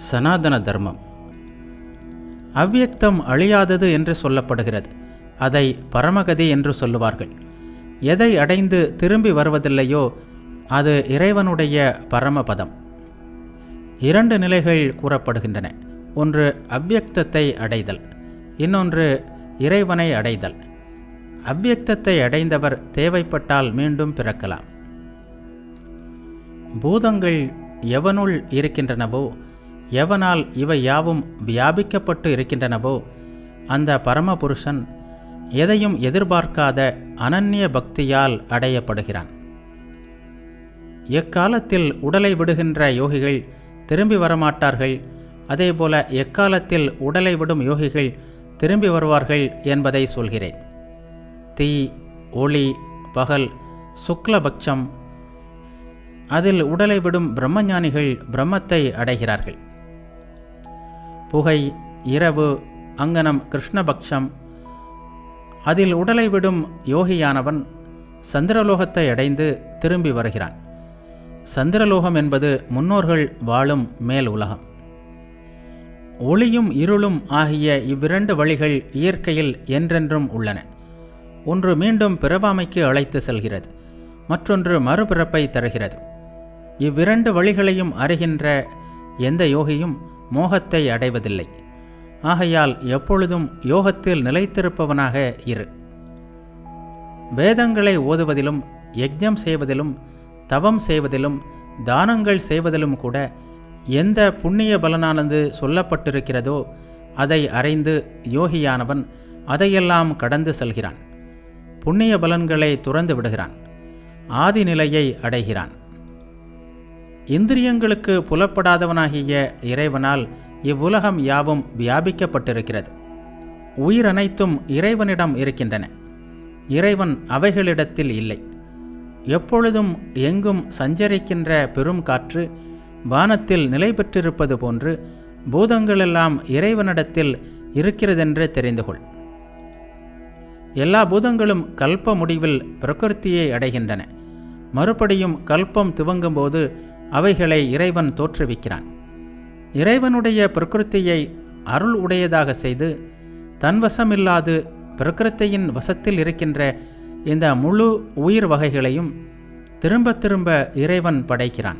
சனாதன தர்மம். அவ்வியக்தம் அழியாதது என்று சொல்லப்படுகிறது. அதை பரமகதி என்று சொல்லுவார்கள். எதை அடைந்து திரும்பி வருவதில்லையோ அது இறைவனுடைய பரமபதம். 2 நிலைகள் கூறப்படுகின்றன. ஒன்று அவ்வியக்தத்தை அடைதல், இன்னொன்று இறைவனை அடைதல். அவ்வியக்தத்தை அடைந்தவர் தேவைப்பட்டால் மீண்டும் பிறக்கலாம். பூதங்கள் எவனுள் இருக்கின்றனவோ, எவனால் இவை யாவும் வியாபிக்கப்பட்டு இருக்கின்றனவோ, அந்த பரமபுருஷன் எதையும் எதிர்பார்க்காத அனன்ய பக்தியால் அடையப்படுகிறான். எக்காலத்தில் உடலை விடுகின்ற யோகிகள் திரும்பி வரமாட்டார்கள், அதேபோல எக்காலத்தில் உடலை விடும் யோகிகள் திரும்பி வருவார்கள் என்பதை சொல்கிறேன். தீ, ஒளி, பகல், சுக்லபக்ஷம், அதில் உடலை விடும் பிரம்மஞானிகள் பிரம்மத்தை அடைகிறார்கள். புகை, இரவு, அங்கனம், கிருஷ்ணபக்ஷம், அதில் உடலை விடும் யோகியானவன் சந்திரலோகத்தை அடைந்து திரும்பி வருகிறான். சந்திரலோகம் என்பது முன்னோர்கள் வாழும் மேல் உலகம். ஒளியும் இருளும் ஆகிய இவ்விரண்டு வழிகள் இயற்கையில் என்றென்றும் உள்ளன. ஒன்று மீண்டும் பிறவாமைக்கு அழைத்து செல்கிறது, மற்றொன்று மறுபிறப்பை தருகிறது. இவ்விரண்டு வழிகளையும் அறிகின்ற எந்த யோகியும் மோகத்தை அடைவதில்லை. ஆகையால் எப்பொழுதும் யோகத்தில் நிலைத்திருப்பவனாக இரு. வேதங்களை ஓதுவதிலும், யஜ்ஞம் செய்வதிலும், தவம் செய்வதிலும், தானங்கள் செய்வதிலும் கூட எந்த புண்ணிய பலனானது சொல்லப்பட்டிருக்கிறதோ அதை அறிந்து யோகியானவன் அதையெல்லாம் கடந்து செல்கிறான். புண்ணிய பலன்களை துறந்து விடுகிறான். ஆதி நிலையை அடைகிறான். இந்திரியங்களுக்கு புலப்படாதவனாகிய இறைவனால் இவ்வுலகம் யாவும் வியாபிக்கப்பட்டிருக்கிறது. உயிரனைத்தும் இறைவனிடம் இருக்கின்றன. இறைவன் அவைகளிடத்தில் இல்லை. எப்பொழுதும் எங்கும் சஞ்சரிக்கின்ற பெரும் காற்று வானத்தில் நிலை பெற்றிருப்பது போன்று பூதங்களெல்லாம் இறைவனிடத்தில் இருக்கிறதென்று தெரிந்து கொள். எல்லா பூதங்களும் கல்ப முடிவில் பிரகிருத்தியை அடைகின்றன. மறுபடியும் கல்பம் துவங்கும்போது அவைகளை இறைவன் தோற்றுவிக்கிறான். இறைவனுடைய பிரகிருத்தியை அருள் உடையதாக செய்து தன்வசமில்லாது பிரகிருத்தியின் வசத்தில் இருக்கின்ற இந்த முழு உயிர் வகைகளையும் திரும்ப திரும்ப இறைவன் படைக்கிறான்.